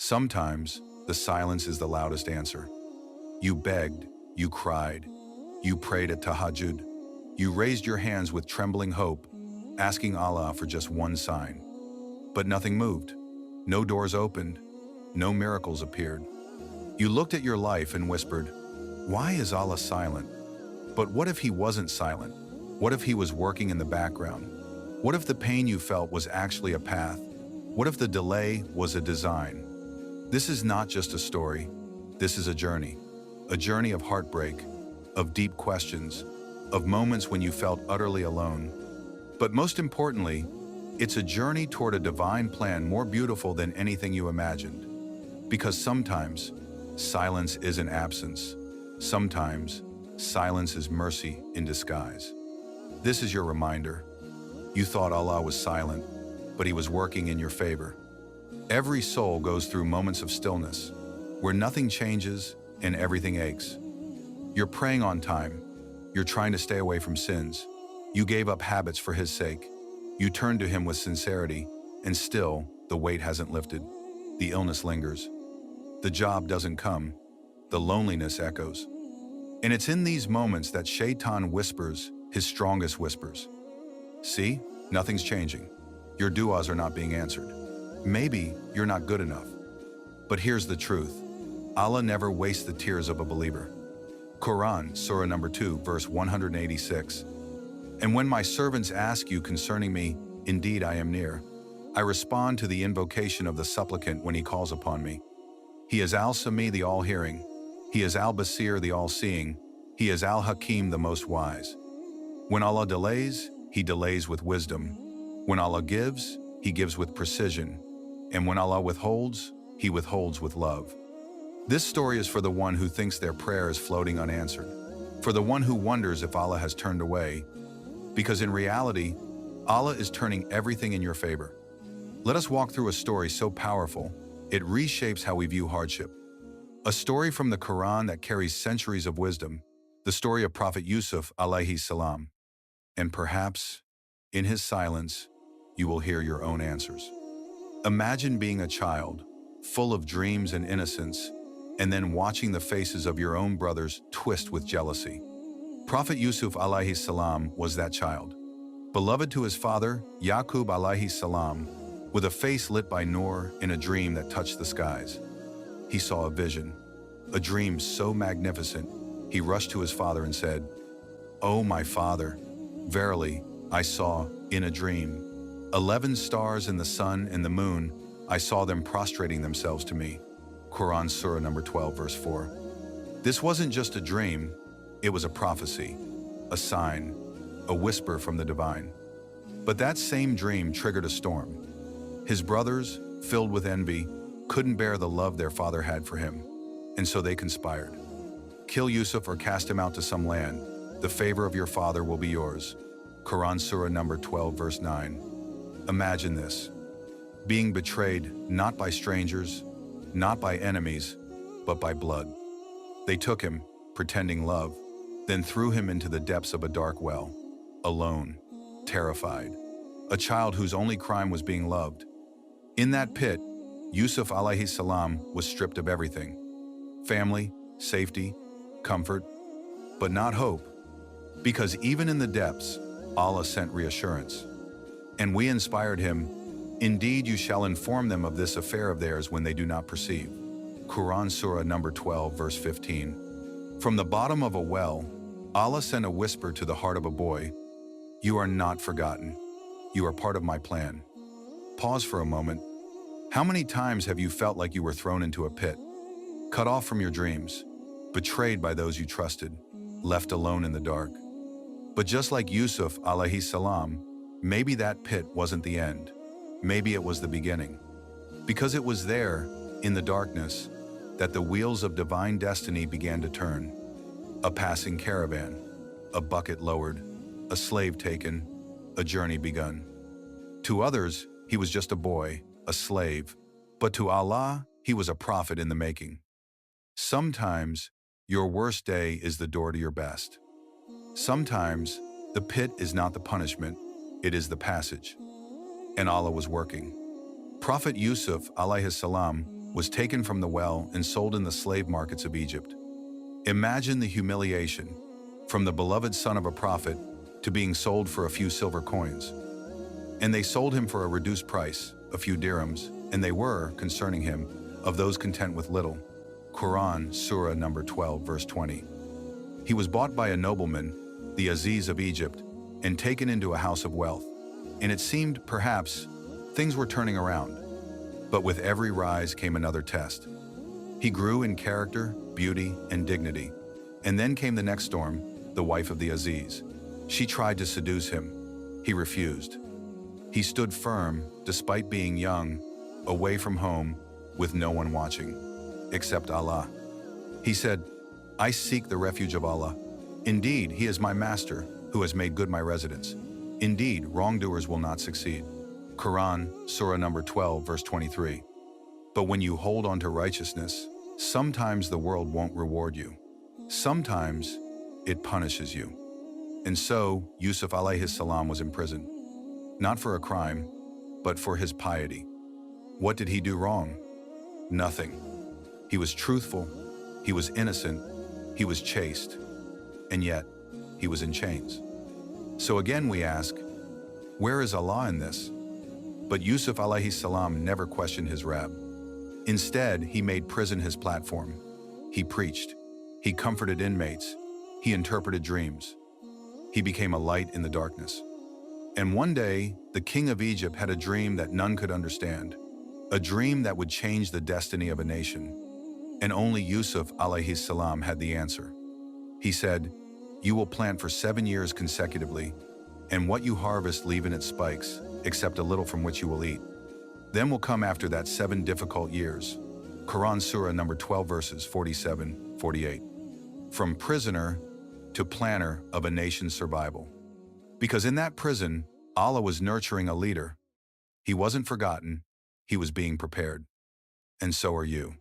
Sometimes, the silence is the loudest answer. You begged, you cried, you prayed at tahajjud, you raised your hands with trembling hope, asking Allah for just one sign. But nothing moved. No doors opened. No miracles appeared. You looked at your life and whispered, "Why is Allah silent?" But what if He wasn't silent? What if He was working in the background? What if the pain you felt was actually a path? What if the delay was a design? This is not just a story. This is a journey of heartbreak, of deep questions, of moments when you felt utterly alone. But most importantly, it's a journey toward a divine plan more beautiful than anything you imagined. Because sometimes, silence isn't absence. Sometimes, silence is mercy in disguise. This is your reminder. You thought Allah was silent, but He was working in your favor. Every soul goes through moments of stillness, where nothing changes and everything aches. You're praying on time. You're trying to stay away from sins. You gave up habits for His sake. You turned to Him with sincerity, and still, the weight hasn't lifted. The illness lingers. The job doesn't come. The loneliness echoes. And it's in these moments that Shaitan whispers his strongest whispers. See, nothing's changing. Your du'as are not being answered. Maybe you're not good enough. But here's the truth. Allah never wastes the tears of a believer. Qur'an, Surah number 2, verse 186. And when my servants ask you concerning me, indeed I am near. I respond to the invocation of the supplicant when he calls upon me. He is Al-Sami, the all-hearing. He is Al-Basir, the all-seeing. He is Al-Hakim, the most wise. When Allah delays, He delays with wisdom. When Allah gives, He gives with precision. And when Allah withholds, He withholds with love. This story is for the one who thinks their prayer is floating unanswered, for the one who wonders if Allah has turned away, because in reality, Allah is turning everything in your favor. Let us walk through a story so powerful, it reshapes how we view hardship. A story from the Qur'an that carries centuries of wisdom, the story of Prophet Yusuf alayhi salam. And perhaps, in his silence, you will hear your own answers. Imagine being a child, full of dreams and innocence, and then watching the faces of your own brothers twist with jealousy. Prophet Yusuf alayhi salam was that child, beloved to his father, Yaqub alayhi salam, with a face lit by nur in a dream that touched the skies. He saw a vision, a dream so magnificent, he rushed to his father and said, "Oh, my father, verily, I saw, in a dream, 11 stars in the sun and the moon. I saw them prostrating themselves to me." Qur'an Surah number 12, verse 4. This wasn't just a dream, it was a prophecy, a sign, a whisper from the divine. But that same dream triggered a storm. His brothers, filled with envy, couldn't bear the love their father had for him, and so they conspired. Kill Yusuf or cast him out to some land. The favor of your father will be yours. Qur'an Surah number 12, verse 9. Imagine this. Being betrayed not by strangers, not by enemies, but by blood. They took him, pretending love, then threw him into the depths of a dark well, alone, terrified, a child whose only crime was being loved. In that pit, Yusuf alayhi salam was stripped of everything: family, safety, comfort, but not hope, because even in the depths, Allah sent reassurance. And we inspired him, "Indeed, you shall inform them of this affair of theirs when they do not perceive." Qur'an Surah number 12, verse 15. From the bottom of a well, Allah sent a whisper to the heart of a boy, "You are not forgotten. You are part of my plan." Pause for a moment. How many times have you felt like you were thrown into a pit, cut off from your dreams, betrayed by those you trusted, left alone in the dark? But just like Yusuf alayhi salam, maybe that pit wasn't the end. Maybe it was the beginning. Because it was there, in the darkness, that the wheels of divine destiny began to turn. A passing caravan, a bucket lowered, a slave taken, a journey begun. To others, he was just a boy, a slave, but to Allah, he was a prophet in the making. Sometimes, your worst day is the door to your best. Sometimes, the pit is not the punishment, it is the passage. And Allah was working. Prophet Yusuf alayhi salam was taken from the well and sold in the slave markets of Egypt. Imagine the humiliation, from the beloved son of a prophet to being sold for a few silver coins. And they sold him for a reduced price, a few dirhams, and they were, concerning him, of those content with little. Qur'an, Surah number 12, verse 20. He was bought by a nobleman, the Aziz of Egypt, and taken into a house of wealth. And it seemed, perhaps, things were turning around. But with every rise came another test. He grew in character, beauty, and dignity. And then came the next storm, the wife of the Aziz. She tried to seduce him. He refused. He stood firm, despite being young, away from home, with no one watching, except Allah. He said, "I seek the refuge of Allah. Indeed, He is my master, who has made good my residence. Indeed, wrongdoers will not succeed." Qur'an, Surah number 12, verse 23. But when you hold on to righteousness, sometimes the world won't reward you. Sometimes it punishes you. And so, Yusuf alayhi salam was imprisoned, not for a crime, but for his piety. What did he do wrong? Nothing. He was truthful, he was innocent, he was chaste, and yet he was in chains. So again we ask, where is Allah in this? But Yusuf alayhi salam never questioned his Rabb. Instead, he made prison his platform. He preached, he comforted inmates, he interpreted dreams. He became a light in the darkness. And one day, the king of Egypt had a dream that none could understand, a dream that would change the destiny of a nation. And only Yusuf alayhi salam had the answer. He said, "You will plant for 7 years consecutively, and what you harvest leave in its spikes, except a little from which you will eat. Then will come after that 7 difficult years." Qur'an Surah number 12 verses 47, 48. From prisoner to planner of a nation's survival. Because in that prison, Allah was nurturing a leader. He wasn't forgotten, he was being prepared. And so are you.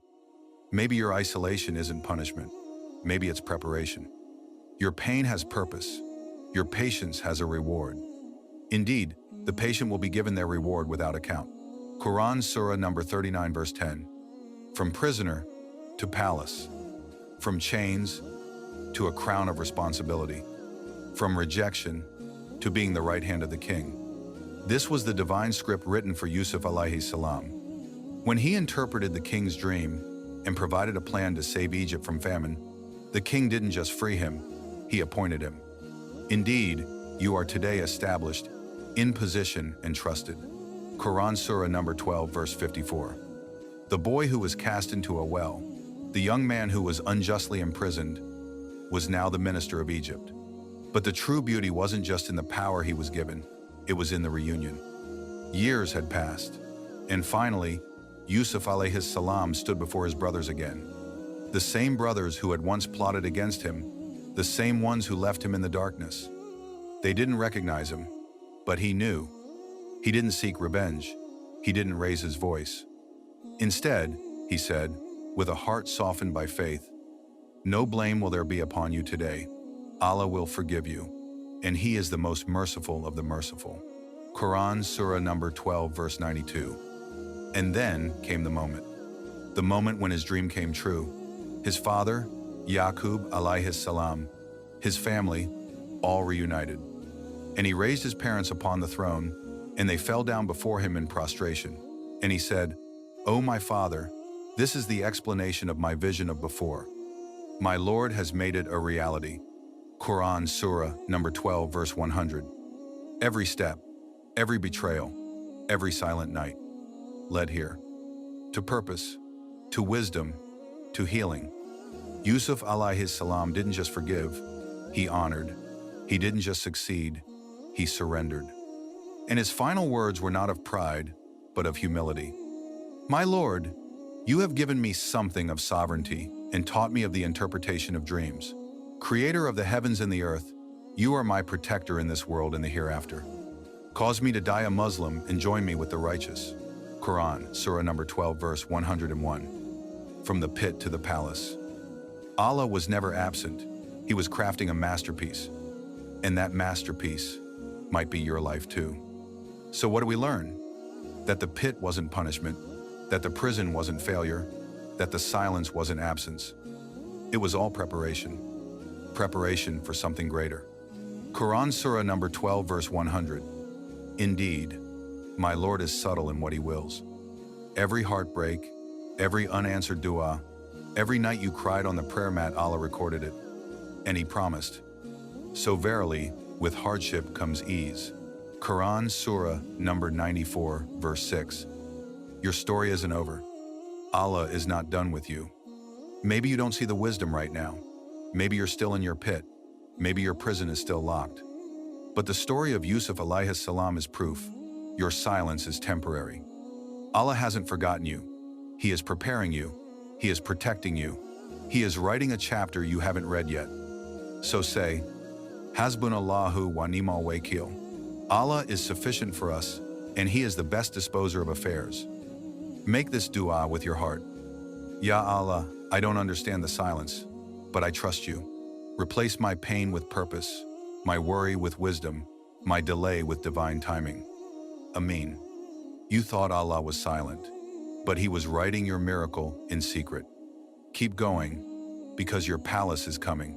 Maybe your isolation isn't punishment. Maybe it's preparation. Your pain has purpose. Your patience has a reward. Indeed, the patient will be given their reward without account. Qur'an Surah number 39 verse 10. From prisoner to palace. From chains to a crown of responsibility. From rejection to being the right hand of the king. This was the divine script written for Yusuf alayhi salam. When he interpreted the king's dream and provided a plan to save Egypt from famine, the king didn't just free him, he appointed him. Indeed, you are today established, in position and trusted. Qur'an Surah number 12 verse 54. The boy who was cast into a well, the young man who was unjustly imprisoned, was now the minister of Egypt. But the true beauty wasn't just in the power he was given, it was in the reunion. Years had passed, and finally, Yusuf alayhi salam stood before his brothers again. The same brothers who had once plotted against him, the same ones who left him in the darkness. They didn't recognize him, but he knew. He didn't seek revenge, he didn't raise his voice. Instead, he said, with a heart softened by faith, "No blame will there be upon you today. Allah will forgive you, and He is the most merciful of the merciful." Qur'an Surah number 12 verse 92. And then came the moment when his dream came true. His father, Yaqub alayhi salam, his family, all reunited. And he raised his parents upon the throne, and they fell down before him in prostration. And he said, "O my father, this is the explanation of my vision of before. My Lord has made it a reality." Qur'an Surah number 12 verse 100. Every step, every betrayal, every silent night led here. To purpose, to wisdom, to healing. Yusuf alayhi salam didn't just forgive, he honored. He didn't just succeed, he surrendered. And his final words were not of pride, but of humility. "My Lord, you have given me something of sovereignty and taught me of the interpretation of dreams. Creator of the heavens and the earth, you are my protector in this world and the hereafter. Cause me to die a Muslim and join me with the righteous." Qur'an, Surah number 12, verse 101. From the pit to the palace. Allah was never absent. He was crafting a masterpiece. And that masterpiece might be your life too. So what do we learn? That the pit wasn't punishment, that the prison wasn't failure, that the silence wasn't absence. It was all preparation. Preparation for something greater. Quran Surah number 12 verse 100. Indeed, my Lord is subtle in what He wills. Every heartbreak, every unanswered dua, every night you cried on the prayer mat, Allah recorded it. And He promised. So verily, with hardship comes ease. Quran Surah number 94 verse 6. Your story isn't over. Allah is not done with you. Maybe you don't see the wisdom right now. Maybe you're still in your pit. Maybe your prison is still locked. But the story of Yusuf alayhi salam is proof. Your silence is temporary. Allah hasn't forgotten you. He is preparing you. He is protecting you. He is writing a chapter you haven't read yet. So say, Hasbunallahu wa ni'mal wakeel. Allah is sufficient for us, and He is the best disposer of affairs. Make this dua with your heart. Ya Allah, I don't understand the silence, but I trust you. Replace my pain with purpose, my worry with wisdom, my delay with divine timing. Ameen. You thought Allah was silent, but He was writing your miracle in secret. Keep going, because your palace is coming.